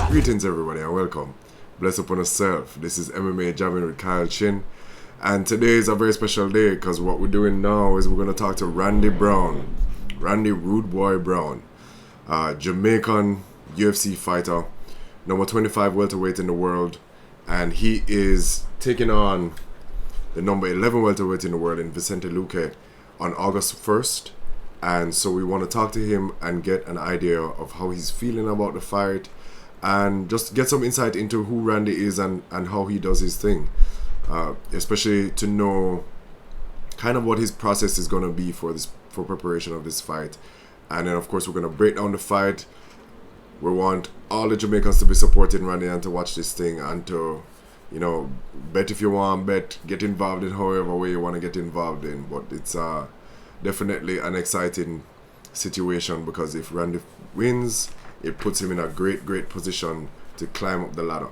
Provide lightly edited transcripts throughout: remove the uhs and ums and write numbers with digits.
Greetings, everybody, and welcome. Bless upon yourself. This is MMA Jammin with Kyle Chin, and today is a very special day because what we're doing now is we're going to talk to Randy Brown, Randy Rude Boy Brown, Jamaican UFC fighter, number 25 welterweight in the world, and he is taking on the number 11 welterweight in the world in Vicente Luque on August 1st. And so we want to talk to him and get an idea of how he's feeling about the fight and just get some insight into who Randy is and how he does his thing. Especially to know kind of what his process is going to be for preparation of this fight. And then of course we're going to break down the fight. We want all the Jamaicans to be supporting Randy and to watch this thing and to, bet if you want, get involved in however way you want to get involved in. But it's definitely an exciting situation because if Randy wins, it puts him in a great position to climb up the ladder.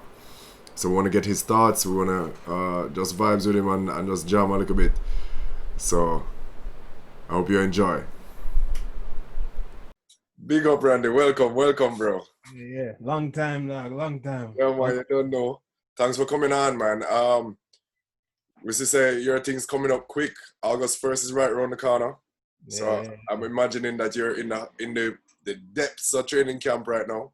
So we want to get his thoughts. We want to just vibes with him and just jam a little bit. So I hope you enjoy. Big up, Randy. Welcome, bro. Yeah, long time, dog. Long time. Yeah, man, you don't know. Thanks for coming on, man. We should say your thing's coming up quick. August 1st is right around the corner. Yeah. So I'm imagining that you're in the depths of training camp right now.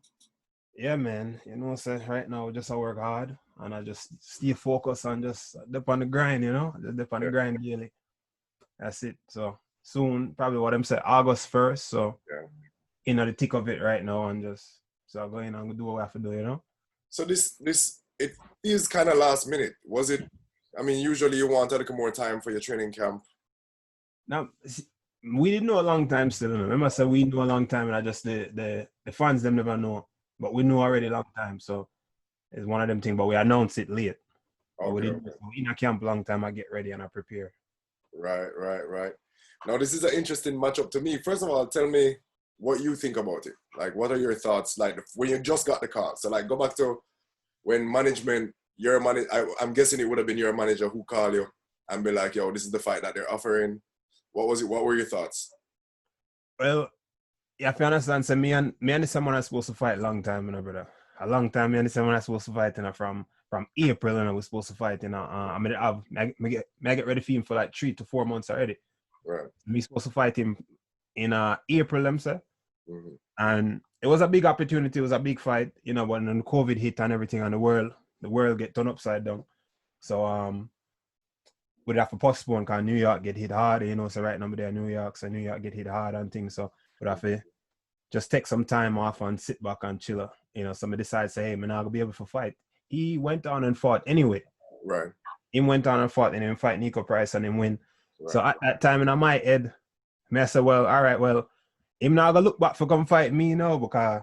Yeah, man. So right now I just work hard and I just stay focused and just dip on the grind, Just dip on the grind daily. That's it. So soon, probably what I'm saying, August 1st. So in the thick of it right now and just so I'm going and do what I have to do, So this it is kind of last minute. Was it? I mean, usually you want a little more time for your training camp. Now we didn't know a long time still. Remember I said we knew a long time and I just the fans them never know. But we knew already a long time. So it's one of them things, but we announced it late. Okay, we didn't in a camp long time, I get ready and I prepare. Right. Now this is an interesting matchup to me. First of all, tell me what you think about it. Like, what are your thoughts? Like, when you just got the call. So, like, go back to when management, I'm guessing it would have been your manager who called you and be like, yo, this is the fight that they're offering. What was it? What were your thoughts? Well, if you understand, so me and someone are supposed to fight a long time, brother. A long time, me and someone are supposed to fight, from April, and we're supposed to fight, I get ready for him for like 3 to 4 months already. Right. Me supposed to fight him in April, I'm saying. Mm-hmm. And it was a big opportunity. It was a big fight, but when COVID hit and everything, and the world get turned upside down. So we'd have to postpone because New York get hit hard, So right now we're there in New York, so New York get hit hard and things. So we'd have to just take some time off and sit back and chill. Somebody decides, say, hey, man, I'm gonna be able to fight. He went on and fought anyway. Right. He went on and fought and then fight Nico Price and then win. Right. So at that time in my head, I said, well, all right, well, him not gonna look back for come fight me, because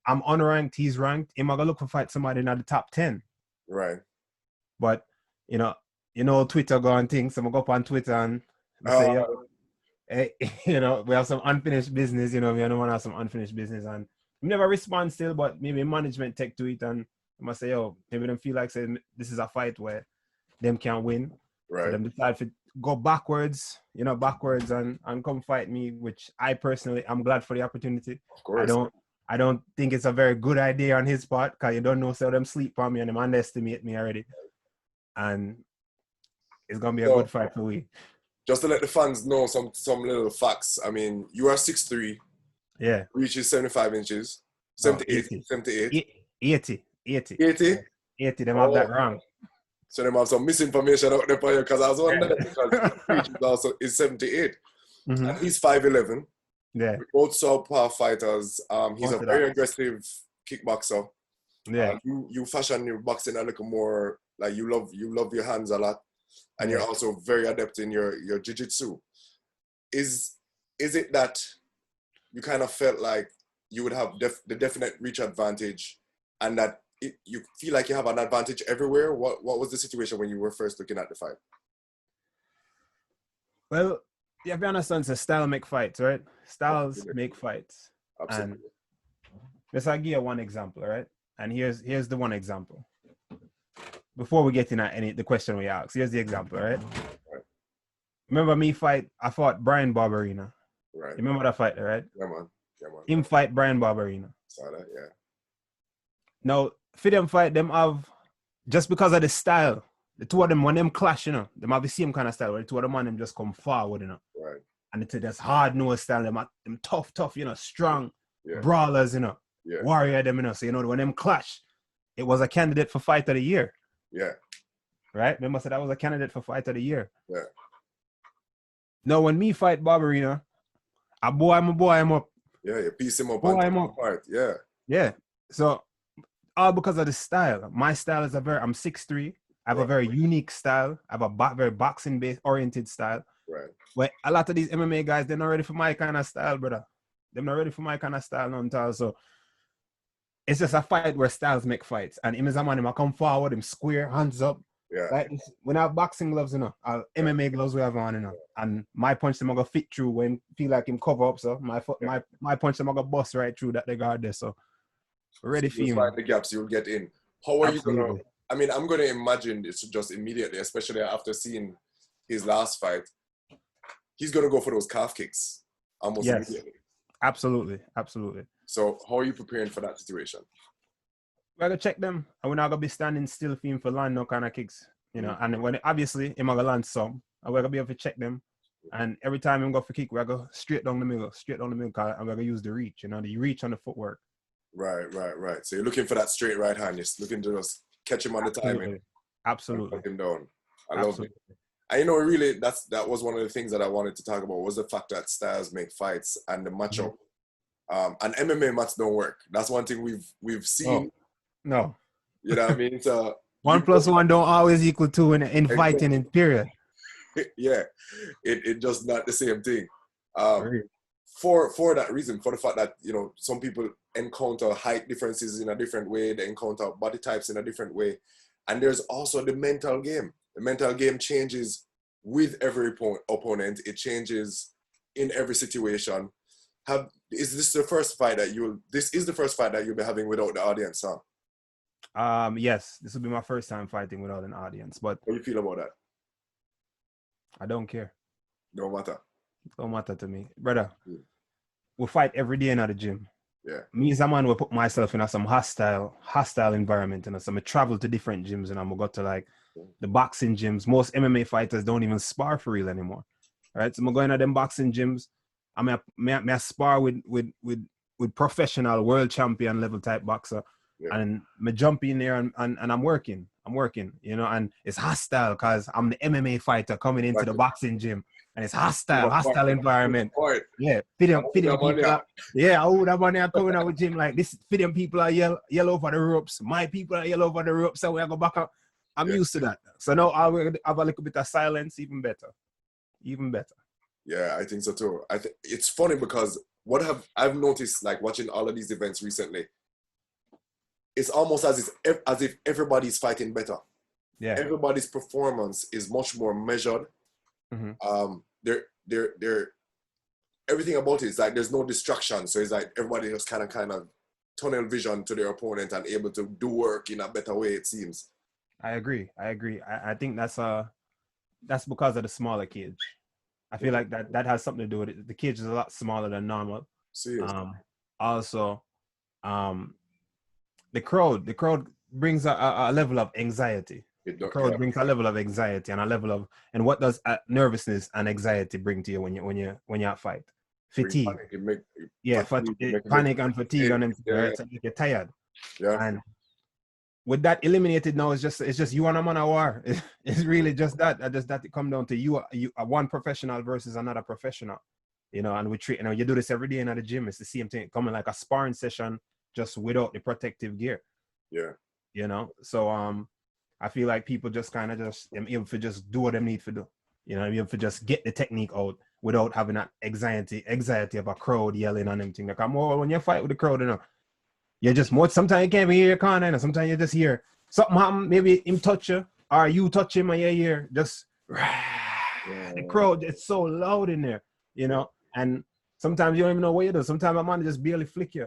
I'm unranked, he's ranked. Him not gonna look for fight somebody in the top 10. Right. But Twitter going things. So I'm gonna go up on Twitter and say, hey, we have some unfinished business, we don't want to have some unfinished business. And we never respond still, but maybe management take to it and I must say, maybe them feel like saying this is a fight where them can win. Right. So them decide to go backwards and come fight me, which I personally, I'm glad for the opportunity. Of course. I don't think it's a very good idea on his part because you don't know, so them sleep on me and them underestimate me already. And it's going to be a good fight for we. Just to let the fans know some little facts. I mean, you are 6'3". Yeah. Reaches 75 inches. 78. 80. 80? 80, them have that wrong. So them have some misinformation out there for you because I was wondering because Reach is 78. Mm-hmm. And he's 5'11". Yeah. Both southpaw fighters. He's a very aggressive kickboxer. Yeah. You fashion your boxing a little more, like you love your hands a lot. And you're also very adept in your jiu-jitsu. Is it that you kind of felt like you would have the definite reach advantage and that you feel like you have an advantage everywhere? What was the situation when you were first looking at the fight? Well, you have to understand, so style make fights, right? Styles make fights. Absolutely. And let's give you one example, right? And here's the one example. Before we get in the question we asked, here's the example, right? Remember me I fought Brian Barberina. Right. You remember that fight, right? Yeah, man. Him fight Brian Barberina. Saw that, yeah. Now, for them fight, them have, just because of the style, the two of them, when them clash, you know, them have the same kind of style, where the two of them and them just come forward, you know. Right. And it's just hard-nosed style, them tough, you know, strong Yeah. brawlers, you know, Yeah. warrior them, you know. So, you know, when them clash, it was a candidate for fight of the year. Yeah. Right? Remember, said that was a candidate for fight of the year. Yeah. Now, when me fight Barbarina, I boy him up. Yeah, you piece him up Boy and him take him up. apart. Yeah. Yeah. So, all because of the style. My style is I'm 6'3". I have a very unique style. I have a very boxing-based oriented style. Right. But a lot of these MMA guys, they're not ready for my kind of style, brother. They're not ready for my kind of style, none at all. So it's just a fight where styles make fights. And him is a man, him I come forward, him square, hands up. Yeah. Like when I have boxing gloves, you know, MMA gloves we have on, you know. And my punch them I go fit through when feel like him cover up. So my punch them I go bust right through that they guard there. So we're ready for you you. Find the gaps, you'll get in. How are Absolutely. you gonna? I mean, I'm gonna imagine this just immediately, especially after seeing his last fight. He's gonna go for those calf kicks almost immediately. Absolutely. So how are you preparing for that situation? We're gonna check them, and we're not gonna be standing still for him for land no kind of kicks, you know. And when obviously him gonna land some, and we're gonna be able to check them. And every time him go for kick, we're gonna go straight down the middle, and we're gonna use the reach, you know, the reach on the footwork. Right. So you're looking for that straight right hand. You're looking to just catch him on the timing. Absolutely. Put him down. I love it. And you know, really, that was one of the things that I wanted to talk about was the fact that styles make fights and the matchup. And MMA matches don't work. That's one thing we've seen. No. You know what I mean? So 1 + 1 don't always equal 2 in fighting in period. Yeah, it just not the same thing. For that reason, for the fact that, you know, some people encounter height differences in a different way, they encounter body types in a different way, and there's also the mental game. The mental game changes with every opponent. It changes in every situation. Is this the first fight that you'll be having without the audience, huh? Yes, this will be my first time fighting without an audience. But how do you feel about that? I don't care. No matter. Don't matter to me, brother. We fight every day in the gym. Yeah. Me as a man will put myself in some hostile environment, and so I travel to different gyms, and I'm go to like the boxing gyms. Most MMA fighters don't even spar for real anymore. Right? So I'm going to them boxing gyms. I spar with professional world champion level type boxer. Yeah. And I jump in there and I'm working, you know, and it's hostile because I'm the MMA fighter coming into the boxing gym, and it's hostile environment. Yeah, feed people. Yeah, that money are coming out with gym like this. Feed them people are yell over the ropes. My people are yell over the ropes, so we go back up. I'm used to that. So now I'll have a little bit of silence, even better. Yeah, I think so too. It's funny because I've noticed, like watching all of these events recently, it's almost as if everybody's fighting better. Yeah. Everybody's performance is much more measured. Mm-hmm. They're everything about it is like there's no distraction. So it's like everybody just kind of tunnel vision to their opponent and able to do work in a better way, it seems. I agree. I think that's because of the smaller cage. I feel like that has something to do with it. The cage is a lot smaller than normal. Seriously. Also, the crowd brings a level of anxiety. The crowd brings a level of anxiety and a level of, and what does nervousness and anxiety bring to you when you're at fight? Fatigue. Panic and fatigue, and right? So you're tired. Yeah. And with that eliminated now, it's just you and a man of war. It's really just that. That it come down to you one professional versus another professional. You know, and we treat, you know, you do this every day in the gym. It's the same thing, coming like a sparring session, just without the protective gear. Yeah. You know, so I feel like people just kind of just able to just do what they need to do. You know, able to just get the technique out without having that anxiety of a crowd yelling on them thing. Like when you fight with the crowd, you know, you just more. Sometimes you can't even hear your corner, and sometimes you just hear something happen. Maybe him touch you, or you touch him, and you hear just the crowd. It's so loud in there, you know. And sometimes you don't even know what you do. Sometimes a man just barely flick you,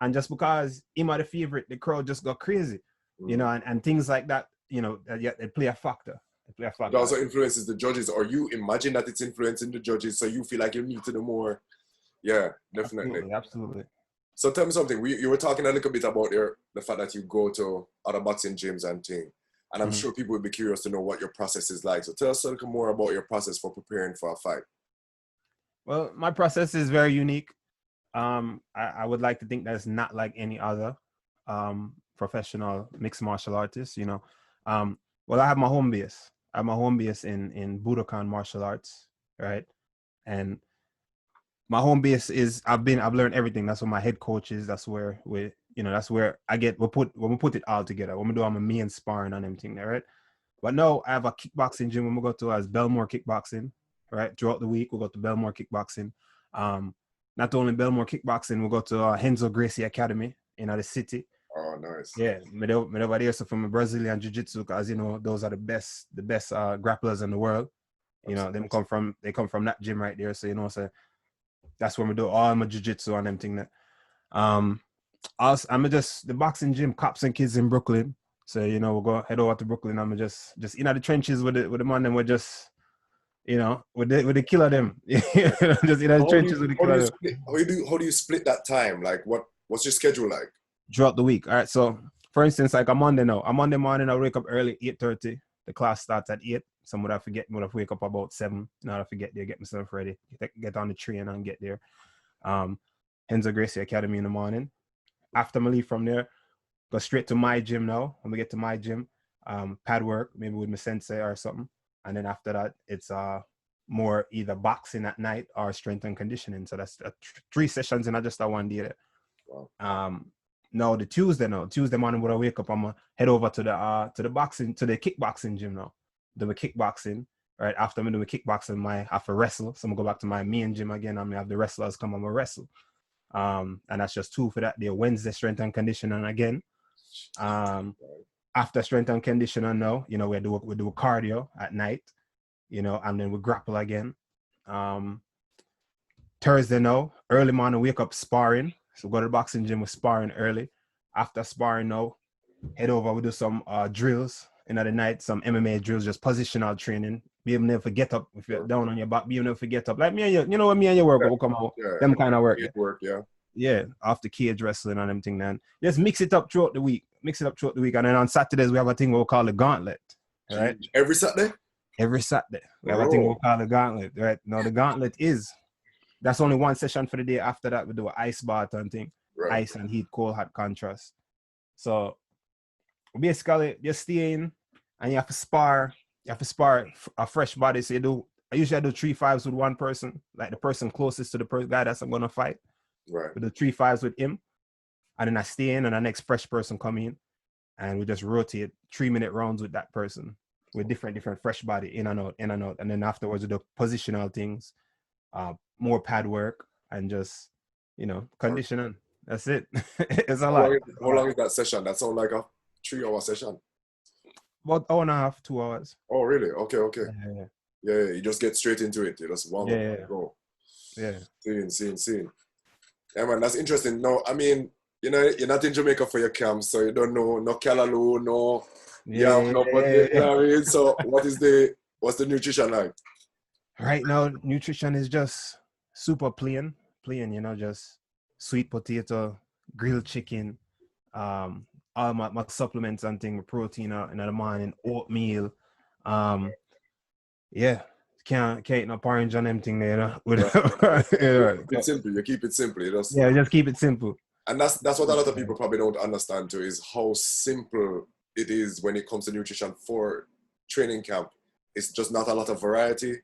and just because him are the favorite, the crowd just go crazy, you know, and things like that. You know, they play a factor. It also influences the judges, or you imagine that it's influencing the judges, so you feel like you need to know more. Yeah, definitely. Absolutely. So tell me something. You were talking a little bit about the fact that you go to other boxing gyms and thing. And I'm sure people would be curious to know what your process is like. So tell us a little more about your process for preparing for a fight. Well, my process is very unique. I would like to think that it's not like any other professional mixed martial artist, you know. Well, I have my home base. I have my home base in Budokan martial arts, right? And my home base is I've learned everything. That's what my head coach is. That's where that's where we put it all together. When we do me and sparring and everything there, right? But no, I have a kickboxing gym when we go to as Belmore Kickboxing, right? Throughout the week, we'll go to Belmore Kickboxing. Not only Belmore Kickboxing, we'll go to Henzo Gracie Academy in the city. Oh, nice. Yeah, me over there so from Brazilian Jiu-Jitsu, because, you know, those are the best grapplers in the world. You know, they come from that gym right there. So, you know, so that's where we do all my jiu-jitsu and everything there. I'm just the boxing gym, Cops and Kids in Brooklyn. So, you know, we'll head over to Brooklyn. I'm just in the trenches with the man, and we're just, you know, with the killer them. Just in the trenches with the killer them. How do you split that time? Like what's your schedule like? Throughout the week. All right. So for instance, like a Monday morning, I wake up early, 8:30. The class starts at 8. Some would have wake up about 7. Now I forget there, get myself ready, get on the train and get there. Henzo Gracie Academy in the morning. After I leave from there, go straight to my gym now. When we get to my gym, pad work, maybe with my sensei or something. And then after that, it's more either boxing at night or strength and conditioning. So that's 3 sessions and not just that one day there. Wow. No, the Tuesday morning when I wake up, I'm gonna head over to the kickboxing gym now. Do my kickboxing. Right after me do my kickboxing, I have to wrestle. So I'm gonna go back to my main gym again. I'm gonna have the wrestlers come and wrestle. And that's just 2 for that day. Wednesday, strength and conditioning again. After strength and conditioning now, you know, we do cardio at night, you know, and then we grapple again. Thursday now, early morning, wake up sparring. So go to the boxing gym with sparring early. After sparring now, head over, we do some drills in the night, some MMA drills, just positional training. Be able to never get up if you're down on your back, be able to never get up. Like me and you know what me and you work, we'll come out. Them kind of work. Yeah, after cage wrestling and everything, then just mix it up throughout the week. And then on Saturdays, we have a thing we'll call the gauntlet. Right? Every Saturday? Every Saturday. We have a thing we'll call the gauntlet. Right? Now, the gauntlet that's only 1 session for the day. After that, we do an ice bath and thing. Right. Ice and heat, cold, hot contrast. So basically, just stay in and you have to spar. You have to spar a fresh body. So I usually do 3 5s with one person, like the person closest to the guy that's I'm going to fight. Right. We do 3 5s with him. And then I stay in and the next fresh person come in. And we just rotate 3-minute rounds with that person with different fresh body, in and out. And then afterwards we do positional things, more pad work, and just, you know, conditioning. That's it. It's a lot. How long is that session? That sounds like a 3-hour session. About 1.5, 2 hours. Oh, really? Okay. Yeah. You just get straight into it. You just warm up and go. Yeah. Seeing. Yeah, man, that's interesting. No, I mean, you know, you're not in Jamaica for your camp, so you don't know no callaloo, no yam, no potato. You know what I mean? So what's the nutrition like? Right now, nutrition is just super plain, you know, just sweet potato, grilled chicken, all my supplements and things, protein in the morning, oatmeal. Yeah. Can't eat no porridge and everything there, you know. It's simple. You keep it simple. Just keep it simple. And that's what a lot of people probably don't understand too, is how simple it is when it comes to nutrition for training camp. It's just not a lot of variety.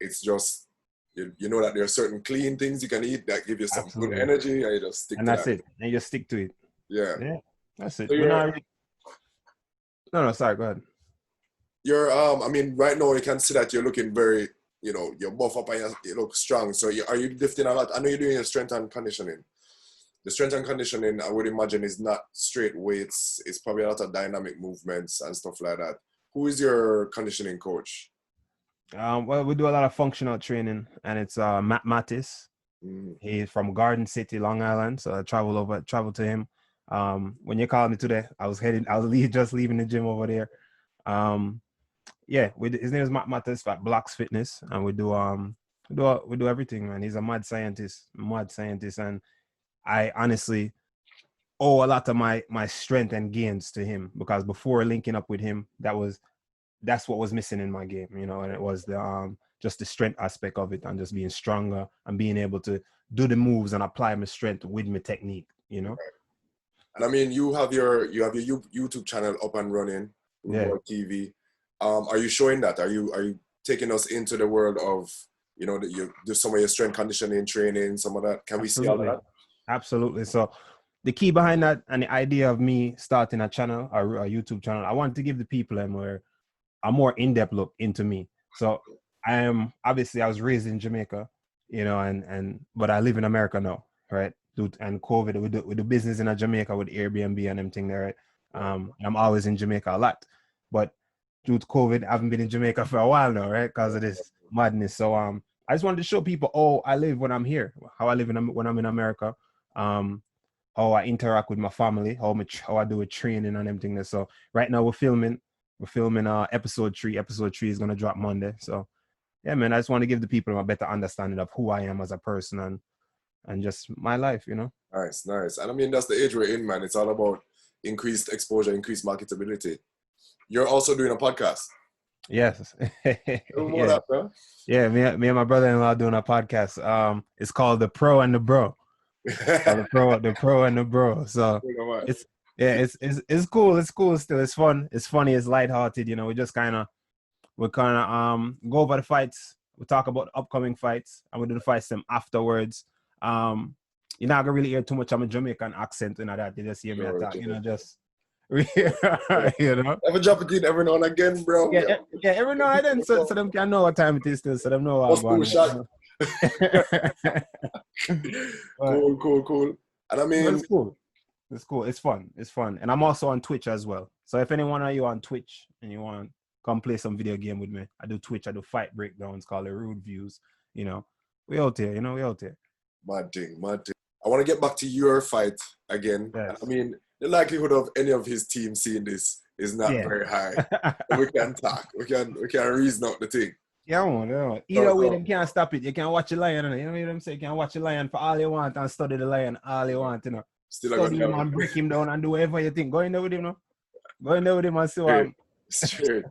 It's just you know that there are certain clean things you can eat that give you some good energy, and you just stick to that. And that's it. And you just stick to it. Yeah. That's it. So no, sorry, go ahead. You're I mean, right now you can see that you're looking very, you know, you're buff up and you look strong. So are you lifting a lot? I know you're doing your strength and conditioning. The strength and conditioning, I would imagine, is not straight weights. It's probably a lot of dynamic movements and stuff like that. Who is your conditioning coach? Well, we do a lot of functional training, and it's Matt Mattis. He's from Garden City, Long Island. So I travel to him. When you called me today, I was just leaving the gym over there. His name is Matt Mattis at Blocks Fitness, and we do everything, man. He's a mad scientist, and I honestly owe a lot of my strength and gains to him, because before linking up with him, that's what was missing in my game, you know, and it was the just the strength aspect of it, and just being stronger and being able to do the moves and apply my strength with my technique, you know. And I mean, YouTube channel up and running, Yeah, Rude TV. Are you showing that? Are you taking us into the world of, you know, that you do some of your strength conditioning training, some of that? Can we see all of absolutely, that? absolutely. So the key behind that and the idea of me starting a channel, a YouTube channel, I want to give the people a more in-depth look into me. So I was raised in Jamaica, you know, but I live in America now, right? And COVID, with the business in Jamaica with Airbnb and everything there, right? I'm always in Jamaica a lot, but due to COVID, I haven't been in Jamaica for a while now, right? Because of this madness. So I just wanted to show people, I live when I'm here, how I live when I'm in America, how I interact with my family, how I do with training and everything. So right now we're filming episode 3. Episode 3 is gonna drop Monday. So yeah, man, I just want to give the people a better understanding of who I am as a person and just my life, you know. Nice, nice. And I mean, that's the age we're in, man. It's all about increased exposure, increased marketability. You're also doing a podcast. Yes. Tell me more Yeah. that, bro. Yeah, me and my brother-in-law doing a podcast. It's called The Pro and the Bro. Or the pro and the bro. So it's it's cool. It's cool still. It's fun. It's funny. It's lighthearted. You know, we kind of go over the fights. We talk about the upcoming fights, and we do the fights them afterwards. You're not gonna really hear too much of a Jamaican accent in that. You just hear me attack. You know, just you know. Ever drop it in every now and again, bro? Yeah, every now and then, so them can know what time it is still, so them know what I'm Cool shot. going. Cool. And I mean, It's cool. It's cool. It's fun. It's fun. And I'm also on Twitch as well. So if anyone of you on Twitch and you want to come play some video game with me, I do Twitch. I do fight breakdowns called the Rude Views. You know, we out here. You know, we out here. mad thing. I want to get back to your fight again. Yes. I mean, the likelihood of any of his team seeing this is not very high. We can talk. We can reason out the thing. Yeah, man. Either way, them can't stop it. You can watch a lion. You know what I'm saying? You can watch a lion for all you want and study the lion all you want. You know, Still study him and break him down and do whatever you think. Go in there with him, no? Go in there with him and see what. Straight.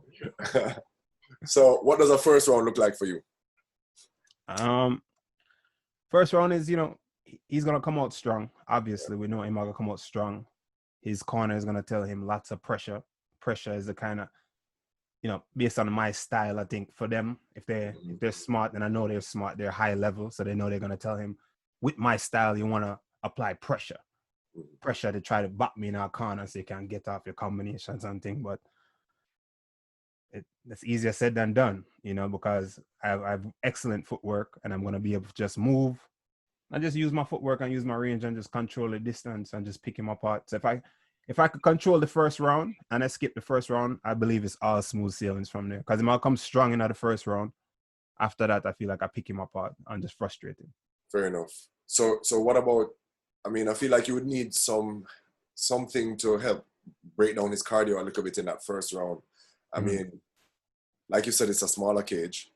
So, what does a first round look like for you? First round is, you know, he's gonna come out strong. Obviously, we know he's gonna come out strong. His corner is gonna tell him lots of pressure. Pressure is the kind of, you know, based on my style, I think for them, if they're smart, and I know they're smart, they're high level, so they know they're gonna tell him, with my style, you want to apply pressure to try to back me in our corner so you can get off your combinations and things. But it's easier said than done, you know, because I have excellent footwork, and I'm gonna be able to just move. I just use my footwork and use my range and just control the distance and just pick him apart. So if I could control the first round and I skip the first round, I believe it's all smooth sailings from there. Because he might come strong in the first round. After that, I feel like I pick him apart and just frustrate him. Fair enough. So what about, I mean, I feel like you would need something to help break down his cardio a little bit in that first round. I mean, like you said, it's a smaller cage.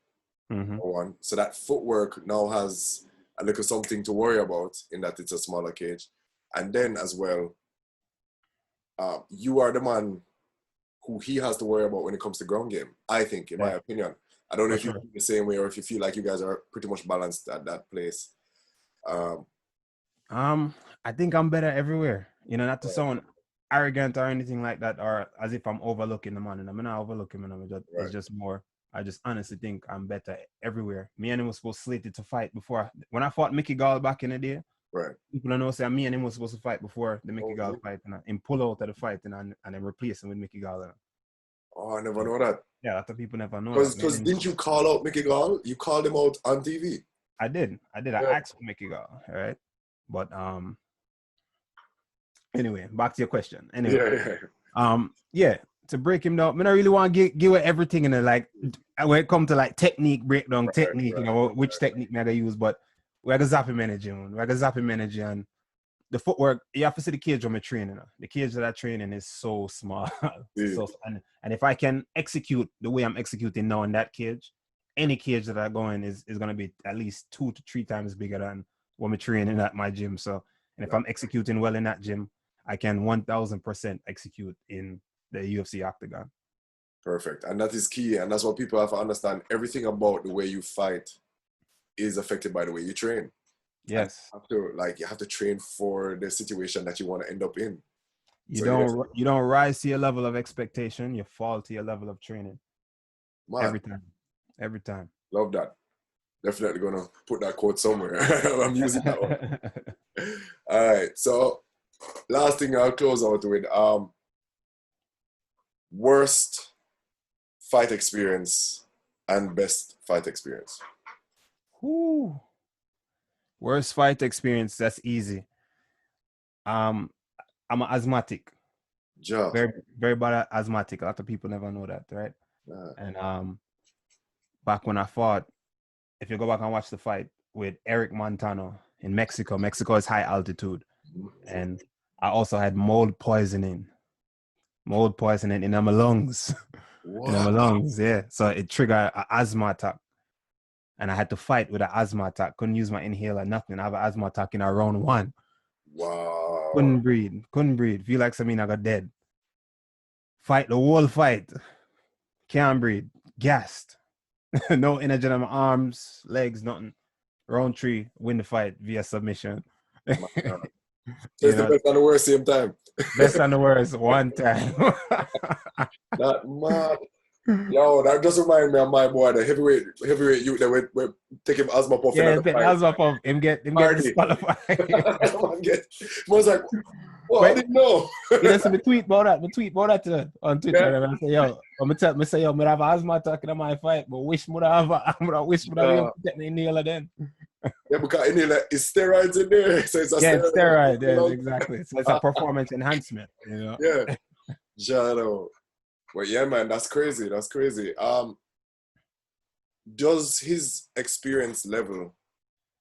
One. So that footwork now has a little something to worry about in that it's a smaller cage. And then as well, you are the man who he has to worry about when it comes to ground game, I think, in my opinion. I don't know if you feel the same way or if you feel like you guys are pretty much balanced at that place. I think I'm better everywhere. You know, not to sound arrogant or anything like that, or as if I'm overlooking the man. And I'm not overlooking him. It's just more. I just honestly think I'm better everywhere. Me and him was supposed to slated to fight before. When I fought Mickey Gall back in the day, people don't know, say me and him was supposed to fight before the Mickey Gall fight, and pull out of the fight and then replace him with Mickey Gall. Oh, I never know that. Yeah, a lot of people never know. Because didn't you call out Mickey Gall? You called him out on TV. I did. I asked for Mickey Gall, all right? But anyway, back to your question. Anyway, to break him down, I don't really want to give everything in it. Like when it comes to like technique breakdown, you know, which technique I gotta use, but we're gonna zap him energy, and the footwork. You have to see the cage I'm training. The cage that I training is so small. And if I can execute the way I'm executing now in that cage, any cage that I go in is gonna be at least 2 to 3 times bigger than what I'm training at my gym. So And if I'm executing well in that gym, I can 1000% execute in the UFC octagon. Perfect. And that is key. And that's what people have to understand. Everything about the way you fight is affected by the way you train. Yes. You have to train for the situation that you want to end up in. You don't rise to your level of expectation. You fall to your level of training. Man, Every time. Love that. Definitely gonna put that quote somewhere. I'm using that one. All right. So last thing I'll close out with. Worst fight experience and best fight experience. Whew. Worst fight experience. That's easy. I'm an asthmatic. Ja. Very, very bad asthmatic. A lot of people never know that, right? Nah. And back when I fought, if you go back and watch the fight with Eric Montano in Mexico, Mexico is high altitude. And I also had mold poisoning in my lungs. What? In my lungs, yeah. So it triggered an asthma attack. And I had to fight with an asthma attack. Couldn't use my inhaler, nothing. I have an asthma attack in round 1. Wow. Couldn't breathe. Feel like something I got dead. Fight the whole fight. Can't breathe. Gassed. No energy in my arms, legs, nothing. Round 3, win the fight via submission. So it's the best and the worst same time. Best and the worst one time. That mad. Yo, that just remind me of my boy, the heavyweight youth that we take him asthma puff. Yeah, asthma puff. Him get disqualified. Was like, well, I didn't know. Listen, me tweet about that on Twitter. Yeah. And I say, yo, I'm say, yo, I have asthma attack in my fight, but wish would have get me inhaler then. Yeah, because inhaler is steroids in there, so it's a steroid. Yeah, exactly. So it's a performance enhancement. You know. Yeah, Jado. Well, yeah, man, that's crazy. That's crazy. Does his experience level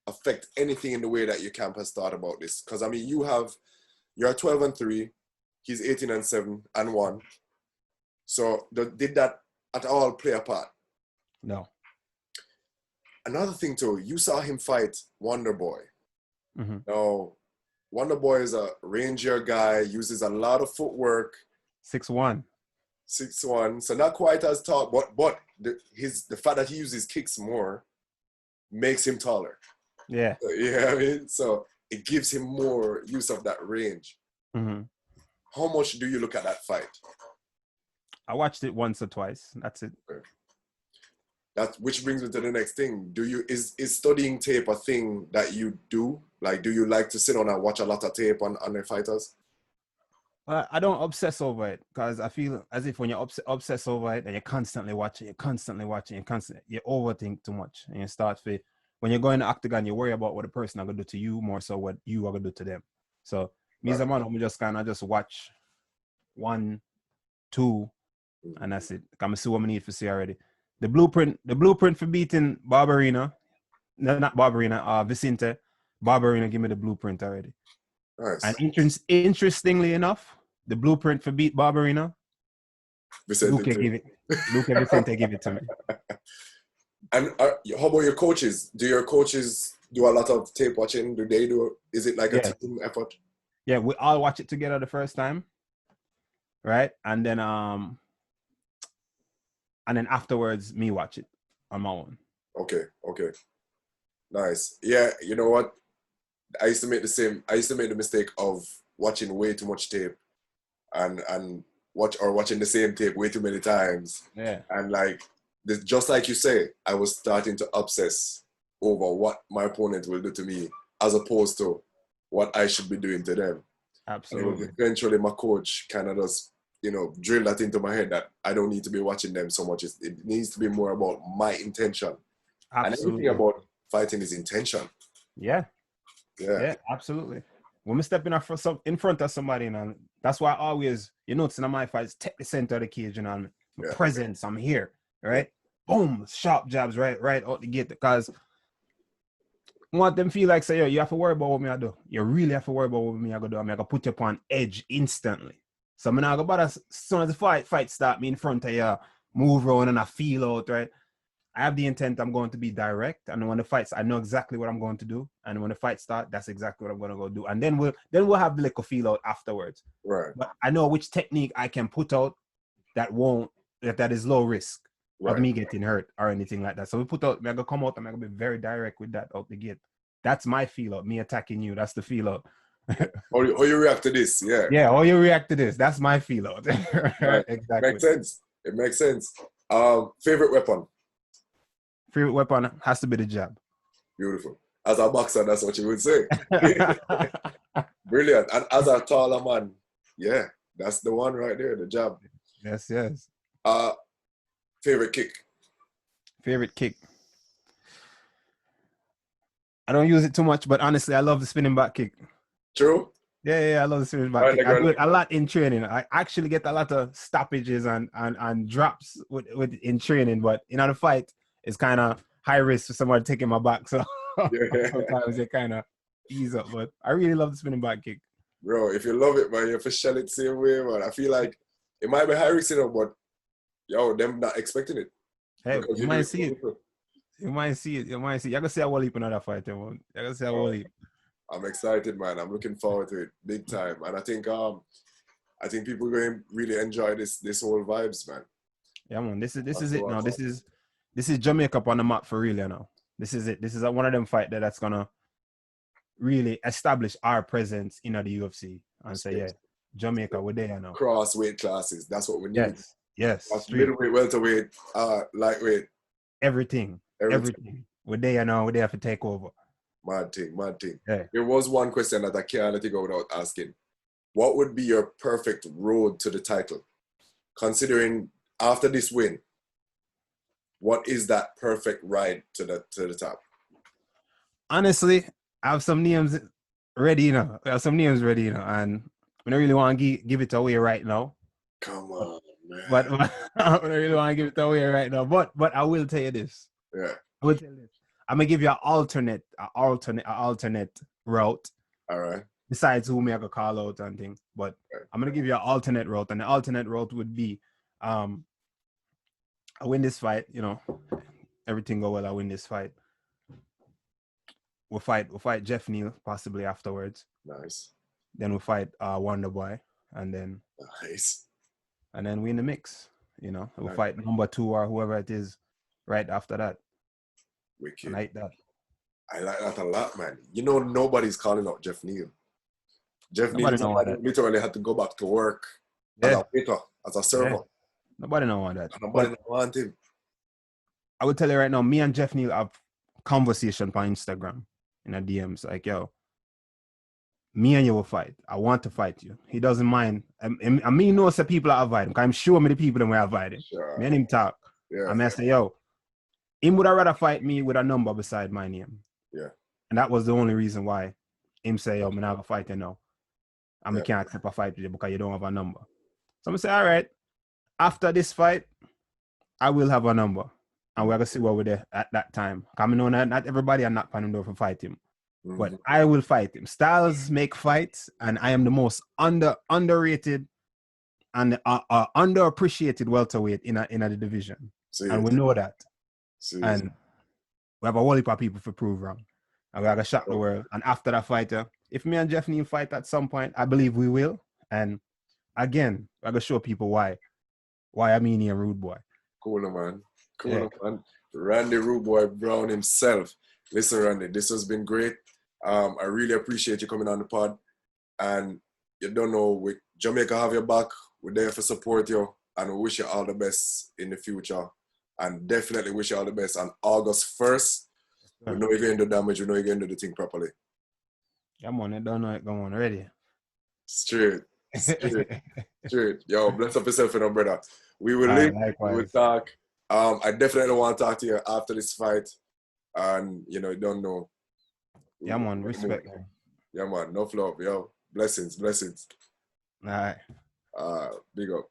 affect anything in the way that your camp has thought about this? Because I mean, you're 12-3, he's 18-7 and 1. So did that at all play a part? No. Another thing too, you saw him fight Wonder Boy. Mm-hmm. Now, Wonder Boy is a ranger guy, uses a lot of footwork. 6'1", so not quite as tall, but the fact that he uses kicks more makes him taller. Yeah. You know what I mean? So it gives him more use of that range. Mm-hmm. How much do you look at that fight? I watched it once or twice. That's it. Okay. Which brings me to the next thing. Is studying tape a thing that you do? Like, do you like to sit on and watch a lot of tape on the fighters? I don't obsess over it because I feel as if when you obsess over it and you're constantly watching, you overthink too much and you start to, when you go in the octagon, you worry about what the person are going to do to you more so what you are going to do to them. So me as a man, I'm just kind of just watch 1, 2, and that's it. I'm see what I need to see already. The blueprint for beating Barberina, no, not Barberina, Vicente. Barberina give me the blueprint already. Nice. And interestingly enough, the blueprint for beat Barberina, Vicente give it to me. And how about your coaches? Do your coaches do a lot of tape watching? Is it like a team effort? Yeah, we all watch it together the first time, right? And then afterwards, me watch it on my own. Okay. Nice. Yeah, you know what? I used to make the mistake of watching way too much tape and watching the same tape way too many times. Yeah. And just like you say, I was starting to obsess over what my opponent will do to me as opposed to what I should be doing to them. Absolutely. And eventually my coach kind of just, drill that into my head that I don't need to be watching them so much. It needs to be more about my intention. Absolutely. And everything about fighting is intention. Yeah, absolutely. When we step in front of somebody, that's why I always, in my fights, take the center of the cage, my presence, I'm here, right? Yeah. Boom, sharp jabs, right out the gate, because I want them feel like, say, yo, you have to worry about what me I do. You really have to worry about what me I go do. I'm going to put you upon edge instantly. So I'm not going to, as soon as the fight start, me in front of you, move around and I feel out, right? I have the intent I'm going to be direct, and when the fights, I know exactly what I'm going to do, and when the fight start, that's exactly what I'm going to go do, and then we'll have the little feel out afterwards. Right. But I know which technique I can put out that is low risk of me getting hurt or anything like that. So we put out, I'm gonna come out, I'm gonna be very direct with that out the gate. That's my feel out. Me attacking you, that's the feel out. How you react to this? Yeah. Yeah, how you react to this? That's my feel out. Right. Exactly. Makes sense. It makes sense. Favorite weapon? Favorite weapon has to be the jab. Beautiful. As a boxer, that's what you would say. Brilliant. And as a taller man, yeah, that's the one right there, the jab. Yes. Favorite kick? Favorite kick. I don't use it too much, but honestly, I love the spinning back kick. True? Yeah, I love the spinning back kick. I do it a lot in training. I actually get a lot of stoppages and drops with in training, but in the fight, it's kind of high risk for somebody taking my back. So sometimes it kind of ease up. But I really love the spinning back kick. Bro, if you love it, man, you have to shell it the same way, man. I feel like it might be high risk, but yo, them not expecting it. Hey, you might see it. You might see it. You're gonna see a whole heap another fight, man. You're gonna see a whole heap. I'm excited, man. I'm looking forward to it big time. And I think people are going to really enjoy this whole vibes, man. Yeah, man. This is it now. This is Jamaica up on the map for real, you know. This is it. This is one of them fight that's gonna really establish our presence in the UFC and say, yeah, Jamaica, we're there now. Cross weight classes. That's what we need. Yes. Middleweight, welterweight, lightweight. Everything. We're there now. We're there to take over. Mad thing. Yeah. There was one question that I can't let you go without asking. What would be your perfect road to the title? Considering after this win, what is that perfect ride to the top? Honestly, I have some names ready, and I don't really want to give it away right now. Come on, man. But I don't really want to give it away right now. But I will tell you this. Yeah. I will tell you this. I'm gonna give you an alternate route. All right. Besides who me I could call out and things, but I'm gonna give you an alternate route, and the alternate route would be, I win this fight. You know, everything go well. I win this fight. We'll fight Jeff Neal possibly afterwards. Nice. Then we'll fight Wonder Boy, and then nice. And then we in the mix. You know, we'll fight number 2 or whoever it is right after that. Wicked. I like that. I like that a lot, man. You know, nobody's calling out Jeff Neal. Jeff Neal literally had to go back to work as a waiter, as a server. Yeah. Nobody don't want that. Nobody don't want him. I would tell you right now, me and Jeff Neal have conversation on Instagram in the DMs. Like, yo, me and you will fight. I want to fight you. He doesn't mind. I mean, knows the people that avoid him. I'm sure me the people that will avoid him. Sure. Me and him talk. Yeah. I say, yo, him would have rather fight me with a number beside my name. Yeah. And that was the only reason why him say, yo, I'm not have a fight now. And we can't accept a fight with you because you don't have a number. So I'm say, all right, after this fight, I will have a number. And we're going to see where we're there at that time. I know not everybody are not planning to fight him. Mm-hmm. But I will fight him. Styles make fights, and I am the most underrated and underappreciated welterweight in the division. And we know that. And we have a whole heap of people to prove wrong. And we have to shock the world. And after that fight, if me and Jeff Neal fight at some point, I believe we will. And again, we're going to show people why I'm in here, Rude Boy. Cool, man. Man. Randy Rude Boy Brown himself. Listen, Randy, this has been great. I really appreciate you coming on the pod. And you don't know, with Jamaica have your back. We're there for support you. And we wish you all the best in the future. And definitely wish you all the best on August 1st. We know you're going to do damage. We know you're going to do the thing properly. Come on, I don't know it. Come on, ready? Straight. Yo, bless up yourself, brother. We will link. We will talk. I definitely want to talk to you after this fight. And, you don't know. Yeah, man. Respect. Yeah, man. No flop. Yo, blessings. All right. Big up.